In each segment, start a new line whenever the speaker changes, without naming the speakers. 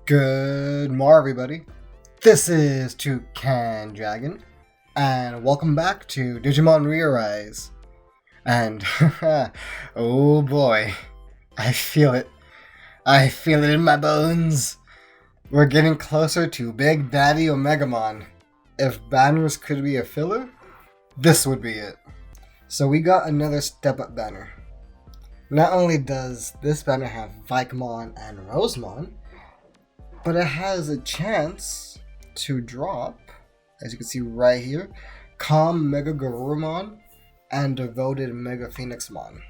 Good morning, everybody. This is Toucan Dragon, and welcome back to Digimon Rearise. And oh boy, I feel it. I feel it in my bones. We're getting closer to Big Daddy Omegamon. If banners could be a filler, this would be it. So we got another step-up banner. Not only does this banner have Vikemon and Rosemon, but it has a chance to drop, as you can see right here, Calm Mega Garurumon and Devoted Mega Phoenixmon.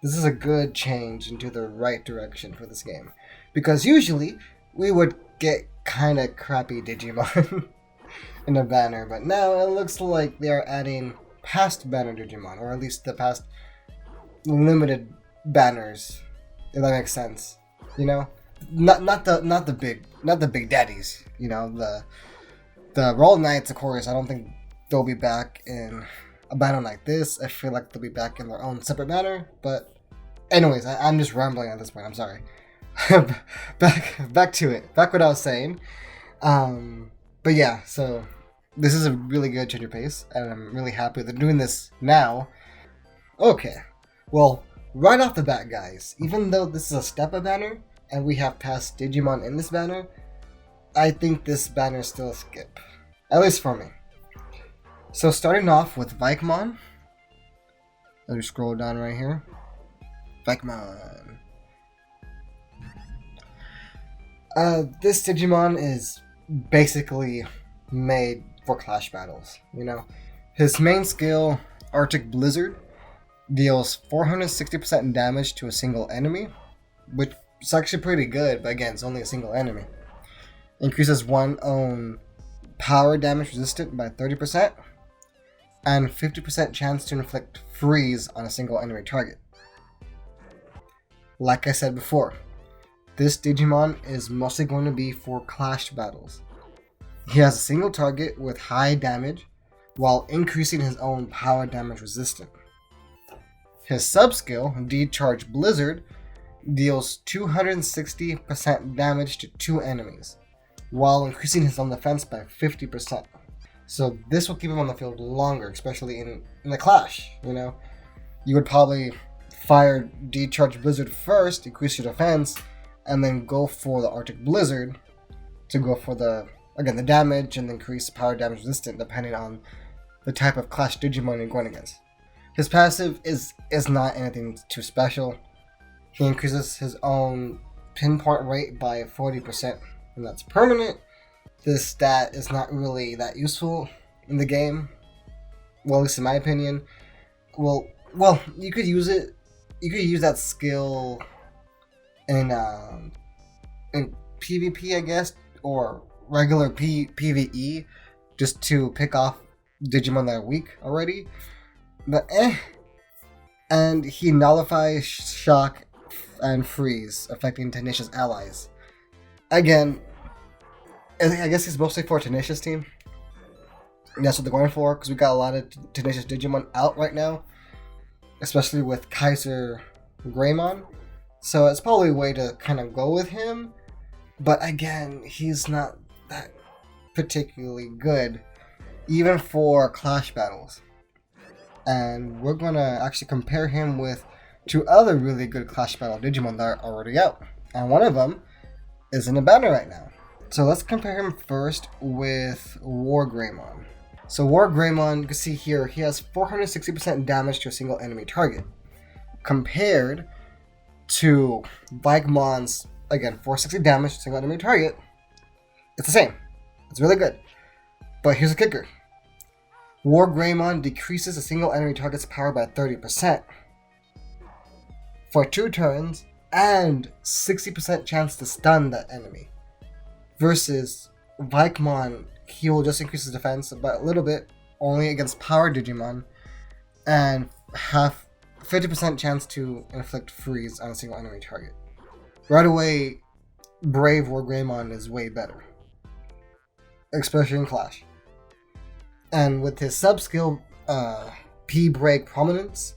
This is a good change into the right direction for this game, because usually we would get kinda crappy Digimon in a banner, but now it looks like they are adding past banner Digimon, or at least the past limited banners, if that makes sense. You know? Not the big daddies, you know, the Roll Knights, of course. I don't think they'll be back in a banner like this. I feel like they'll be back in their own separate banner. But anyways, I'm just rambling at this point. I'm sorry. back to it. Back what I was saying. But yeah, so this is a really good change of pace, and I'm really happy they're doing this now. Okay, well, right off the bat, guys, even though this is a step-up banner, and we have past Digimon in this banner, I think this banner is still a skip. At least for me. So starting off with Vikemon. Let me scroll down right here. Vikemon. This Digimon is basically made for clash battles, you know. His main skill, Arctic Blizzard, deals 460% damage to a single enemy, which it's actually pretty good, but again, it's only a single enemy. Increases one own power damage resistant by 30%, and 50% chance to inflict freeze on a single enemy target. Like I said before, this Digimon is mostly going to be for clash battles. He has a single target with high damage, while increasing his own power damage resistant. His sub-skill, Decharge Blizzard, deals 260% damage to two enemies, while increasing his own defense by 50%. So this will keep him on the field longer, especially in the clash, you know. You would probably fire Decharge Blizzard first, increase your defense, and then go for the Arctic Blizzard to go for the damage and increase power damage resistant depending on the type of clash Digimon you're going against. His passive is not anything too special. He increases his own pinpoint rate by 40%, and that's permanent. This stat is not really that useful in the game. Well, at least in my opinion. Well, you could use it. You could use that skill in PvP, I guess, or regular PvE, just to pick off Digimon that are weak already. But and he nullifies shock and freeze, affecting Tenacious allies. Again, I guess he's mostly for a Tenacious team. And that's what they're going for, because we got a lot of Tenacious Digimon out right now, especially with Kaiser Greymon. So it's probably a way to kind of go with him. But again, he's not that particularly good, even for clash battles. And we're gonna actually compare him with two other really good clash battle Digimon that are already out, and one of them is in a banner right now. So let's compare him first with War Greymon. So War Greymon, you can see here, he has 460% damage to a single enemy target, compared to Vikemon's, again, 460 damage to a single enemy target. It's the same. It's really good. But here's the kicker. War Greymon decreases a single enemy target's power by 30%. For 2 turns, and 60% chance to stun that enemy. Versus Vikemon, he will just increase his defense by a little bit, only against power Digimon, and have 50% chance to inflict freeze on a single enemy target. Right away, Brave War Greymon is way better, especially in Clash. And with his sub-skill, P-Break Prominence,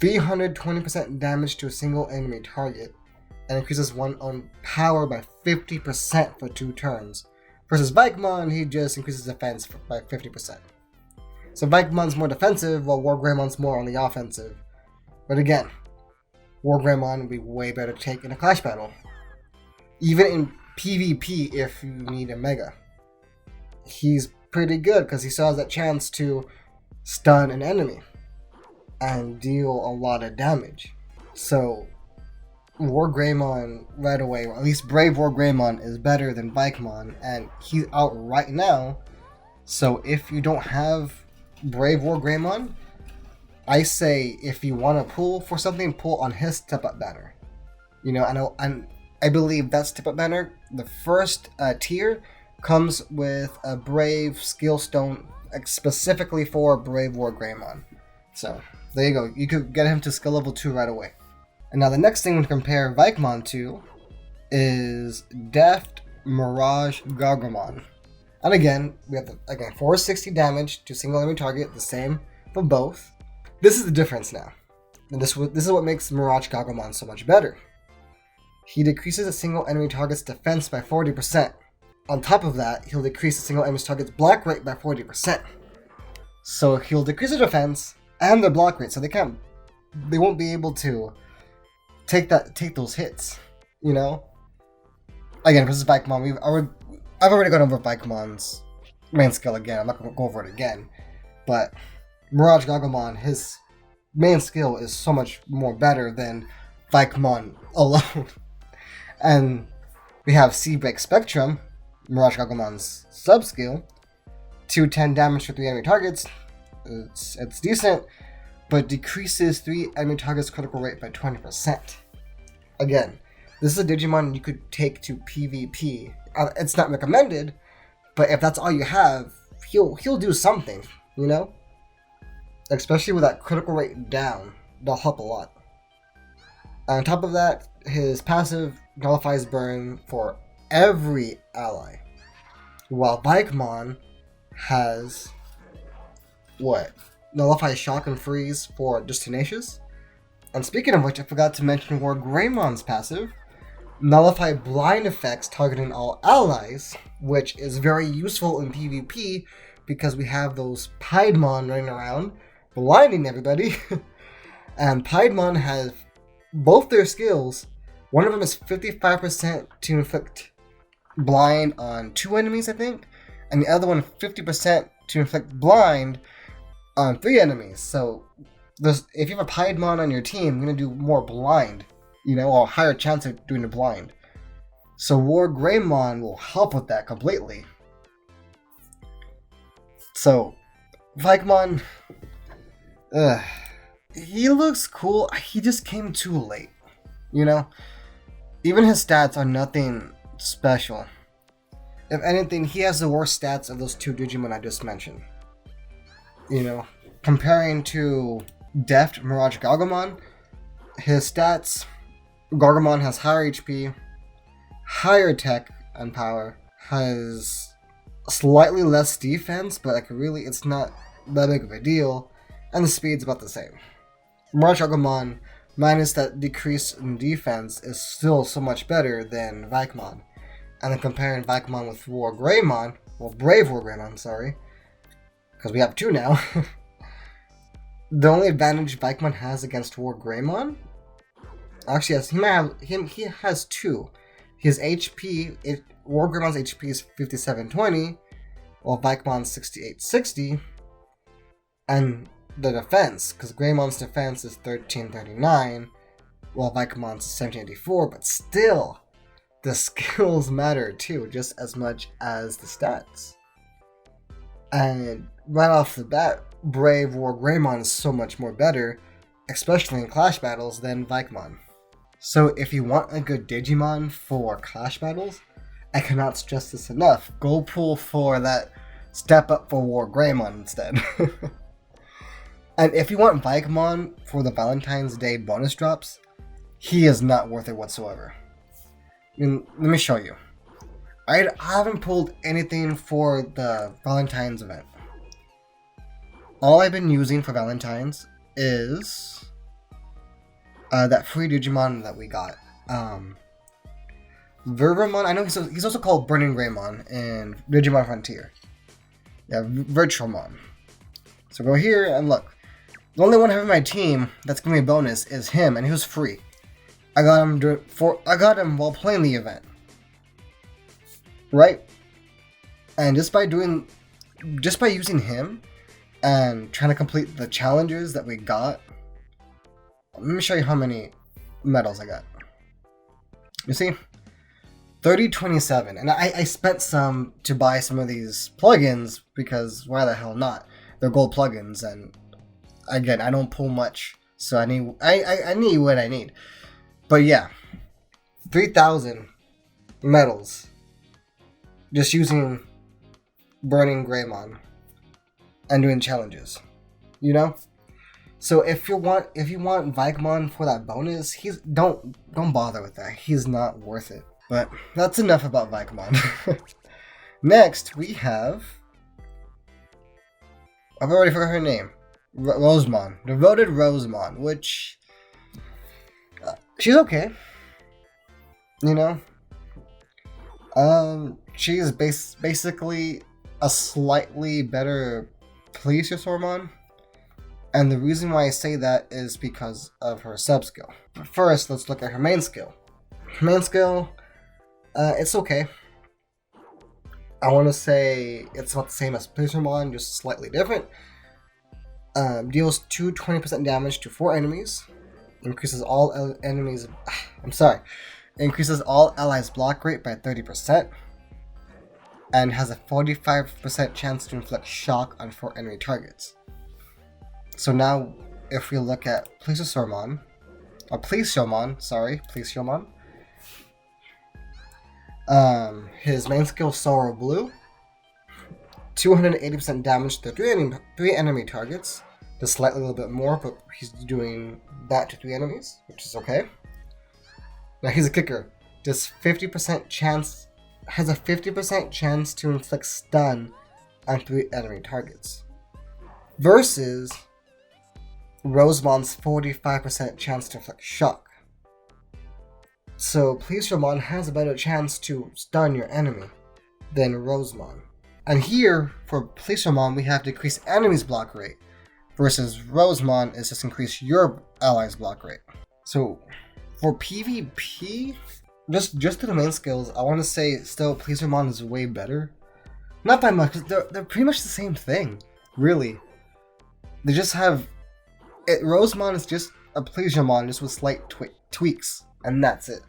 320% damage to a single enemy target, and increases one's own power by 50% for 2 turns. Versus Vikemon, he just increases defense by 50%. So Vikemon's more defensive, while War Greymon's more on the offensive. But again, War Greymon would be way better to take in a clash battle. Even in PvP if you need a Mega. He's pretty good because he still has that chance to stun an enemy and deal a lot of damage. So War Greymon right away, or at least Brave War Greymon, is better than Vikemon, and he's out right now. So if you don't have Brave War Greymon, I say if you want to pull for something, pull on his step-up banner. You know, I believe that step-up banner, the first tier, comes with a Brave Skill Stone specifically for Brave War Greymon. So there you go. You could get him to skill level 2 right away. And now the next thing we compare Vikemon to is Deft Mirage Gargomon. And again, we have 460 damage to single enemy target, the same for both. This is the difference now. And this is what makes Mirage Gargomon so much better. He decreases a single enemy target's defense by 40%. On top of that, he'll decrease a single enemy target's block rate by 40%. So he'll decrease their defense and their block rate, so they won't be able to take those hits, you know? Again, versus Vikemon, I've already gone over Vikemon's main skill again. I'm not going to go over it again. But Mirage Gargomon, his main skill is so much more better than Vikemon alone. And we have Seabreak Spectrum, Mirage Gargomon's sub-skill, 210 damage for 3 enemy targets. It's decent, but decreases 3 enemy targets' critical rate by 20%. Again, this is a Digimon you could take to PvP. It's not recommended, but if that's all you have, he'll do something, you know? Especially with that critical rate down, that'll help a lot. On top of that, his passive nullifies burn for every ally, while Vikemon has nullifies shock and freeze for just Tenacious. And speaking of which, I forgot to mention War Greymon's passive, nullify blind effects targeting all allies, which is very useful in PvP because we have those Piedmon running around blinding everybody. And Piedmon has both their skills. One of them is 55% to inflict blind on 2 enemies, I think, and the other one 50% to inflict blind on 3 enemies. So if you have a Piedmon on your team, you're going to do more blind, you know, or a higher chance of doing the blind. So War Greymon will help with that completely. So Vikemon, he looks cool. He just came too late, you know? Even his stats are nothing special. If anything, he has the worst stats of those 2 Digimon I just mentioned. You know, comparing to Deft Mirage Gargomon, his stats, Gargomon has higher HP, higher attack and power, has slightly less defense, but it's not that big of a deal, and the speed's about the same. Mirage Gargomon, minus that decrease in defense, is still so much better than Vikemon. And then comparing Vikemon with War Greymon, Brave War Greymon, sorry, because we have 2 now. The only advantage Vikemon has against War Greymon, actually, he has 2. His HP, War Greymon's HP is 5720, while Vikemon's 6860, and the defense, because Greymon's defense is 1339, while Vikemon's is 1784, but still, the skills matter too, just as much as the stats. And right off the bat, Brave War Greymon is so much more better, especially in clash battles, than Vikemon. So if you want a good Digimon for clash battles, I cannot stress this enough, go pull for that step up for War Greymon instead. And if you want Vikemon for the Valentine's Day bonus drops, he is not worth it whatsoever. I mean, let me show you. I haven't pulled anything for the Valentine's event. All I've been using for Valentine's is that free Digimon that we got. Virgilmon, I know he's also called Burning Greymon in Digimon Frontier. Yeah, Virtualmon. So go here and look. The only one I have in my team that's giving me a bonus is him, and he was free. I got him while playing the event. Right? And just by using him and trying to complete the challenges that we got, let me show you how many medals I got. You see? 3027. And I spent some to buy some of these plugins because why the hell not? They're gold plugins, and again, I don't pull much, so I need what I need. But yeah, 3,000 medals just using Burning Greymon and doing challenges, you know. So if you want Vikemon for that bonus, don't bother with that. He's not worth it. But that's enough about Vikemon. Next we have, I've already forgot her name. Rosemon, devoted Rosemon, which she's okay, you know. She's basically a slightly better Plesiosaurmon, and the reason why I say that is because of her sub skill. But first, let's look at her main skill. Her main skill, it's okay. I want to say it's about the same as Plesiosaurmon, just slightly different. Deals 20% damage to 4 enemies. Increases all enemies. Increases all allies' block rate by 30%. And has a 45% chance to inflict shock on 4 enemy targets. So now, if we look at Plesiosaurmon, his main skill, Sorrow Blue, 280% damage to 3 enemy targets. Just slightly a little bit more, but he's doing that to 3 enemies, which is okay. Now he's a kicker. Has a 50% chance to inflict stun on 3 enemy targets. Versus Rosemon's 45% chance to inflict shock. So Plesiosaurmon has a better chance to stun your enemy than Rosemon. And here, for Plesiosaurmon, we have decreased enemy's block rate, versus Rosemon is just increase your allies' block rate. So for PvP, just to the main skills, I want to say still Plesiosaurmon is way better. Not by much, because they're pretty much the same thing, really. They just have Rosemon is just a Plesiosaurmon, just with slight tweaks, and that's it.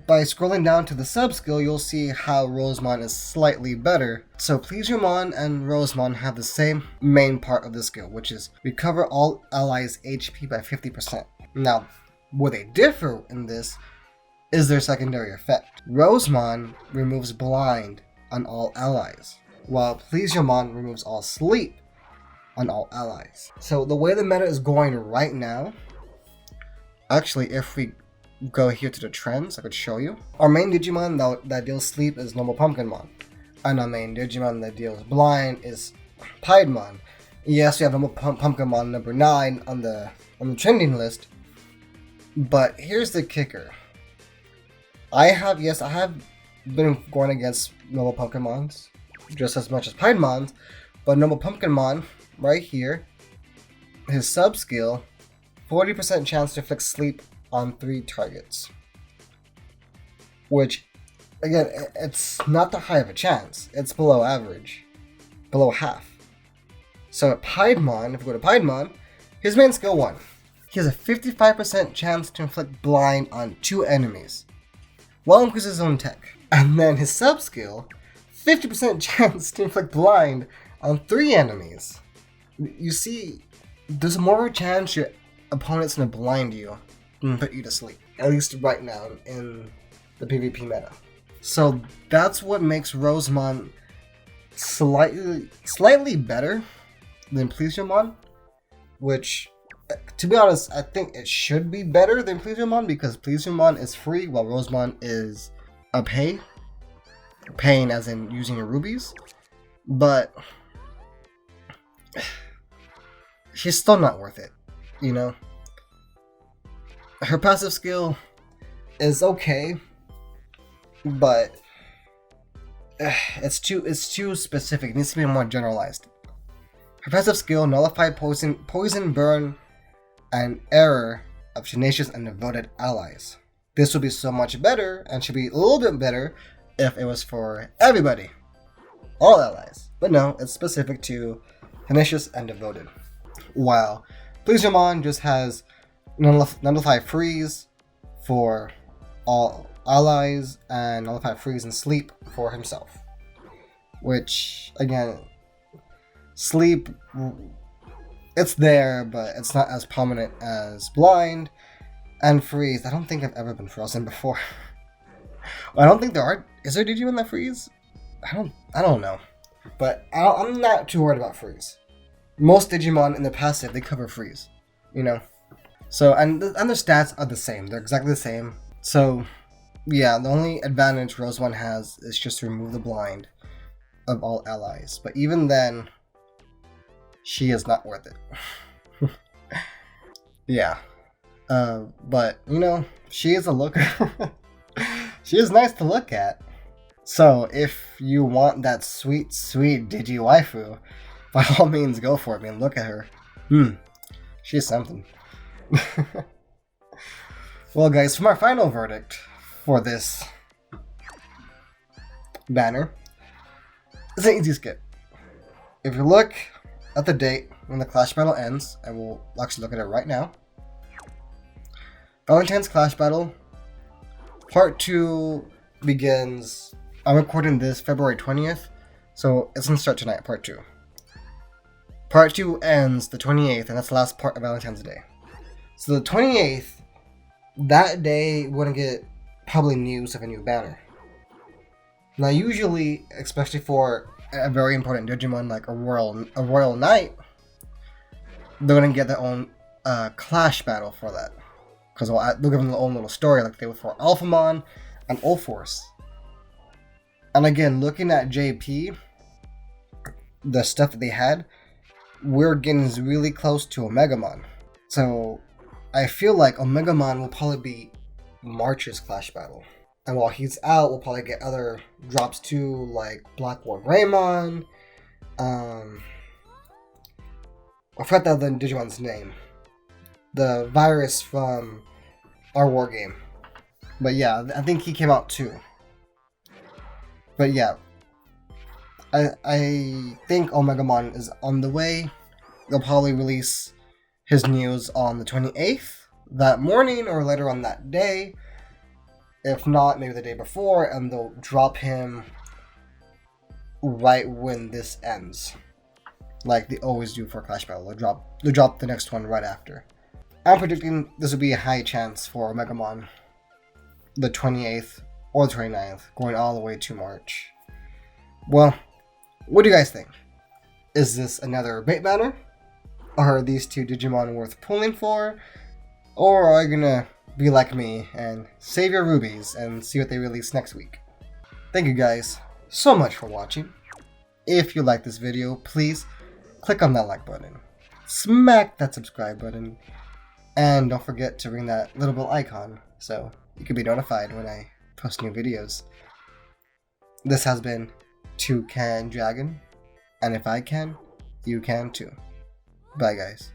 By scrolling down to the sub-skill, you'll see how Rosemon is slightly better. So Plesiosaurmon and Rosemon have the same main part of the skill, which is recover all allies' HP by 50%. Now, where they differ in this is their secondary effect. Rosemon removes blind on all allies, while Plesiosaurmon removes all sleep on all allies. So the way the meta is going right now, actually if we go here to the trends, I could show you. Our main Digimon that deals sleep is Normal Pumpkinmon, and our main Digimon that deals blind is Piedmon. Yes, we have Normal Pumpkinmon number 9 on the trending list, but here's the kicker. I have been going against Normal Pumpkinmons just as much as Piedmons, but Normal Pumpkinmon right here, his sub skill, 40% chance to inflict sleep on 3 targets, which again, it's not that high of a chance. It's below average, below half. So at Piedmon, if we go to Piedmon, his main skill 1, he has a 55% chance to inflict blind on 2 enemies, while increases his own tech. And then his sub skill, 50% chance to inflict blind on 3 enemies. You see, there's more of a chance your opponent's gonna blind you and put you to sleep, at least right now in the PvP meta. So that's what makes Rosemon slightly better than Plesiosaurmon, which, to be honest, I think it should be better than Plesiosaurmon because Plesiosaurmon is free while Rosemon is a paying as in using your rubies, but she's still not worth it, you know? Her passive skill is okay. but it's too specific. It needs to be more generalized. Her passive skill: nullify poison, burn, and error of tenacious and devoted allies. This would be so much better, and should be a little bit better if it was for everybody, all allies. But no, it's specific to tenacious and devoted. While Vikemon just has nullify freeze for all allies and nullify freeze and sleep for himself. Which, again, sleep, it's there, but it's not as prominent as blind. And freeze, I don't think I've ever been frozen before. I don't think there are. Is there Digimon that freeze? I don't know. But I'm not too worried about freeze. Most Digimon in the passive, they cover freeze, you know? So, and their stats are the same. They're exactly the same. So, yeah, the only advantage Rosemon has is just to remove the blind of all allies. But even then, she is not worth it. Yeah. But, you know, she is a looker. She is nice to look at. So, if you want that sweet, sweet Digi-waifu, by all means, go for it, man. Look at her. She's something. Well, guys, from our final verdict for this banner, it's an easy skip. If you look at the date when the Clash Battle ends, I will actually look at it right now. Valentine's Clash Battle, Part 2 begins, I'm recording this February 20th, so it's going to start tonight, Part 2. Part 2 ends the 28th, and that's the last part of Valentine's Day. So the 28th, that day, we're going to get probably news of a new banner. Now usually, especially for a very important Digimon like a Royal Knight, they're going to get their own Clash Battle for that. Because they'll give them their own little story like they would for Alphamon and Ulforce. And again, looking at JP, the stuff that they had, we're getting really close to Omegamon. So I feel like Omegamon will probably be March's Clash Battle. And while he's out, we'll probably get other drops too, like Black War Greymon. I forgot the other Digimon's name. The virus from our war game. But yeah, I think he came out too. But yeah, I think Omegamon is on the way. They'll probably release his news on the 28th, that morning or later on that day. If not, maybe the day before, and they'll drop him right when this ends. Like they always do for Clash Battle. They'll drop the next one right after. I'm predicting this will be a high chance for Omegamon the 28th or the 29th, going all the way to March. Well, what do you guys think? Is this another bait banner? Are these two Digimon worth pulling for? Or are you gonna be like me and save your rubies and see what they release next week? Thank you guys so much for watching. If you like this video, please click on that like button, smack that subscribe button, and don't forget to ring that little bell icon so you can be notified when I post new videos. This has been Toucan Dragon, and if I can, you can too. Bye guys.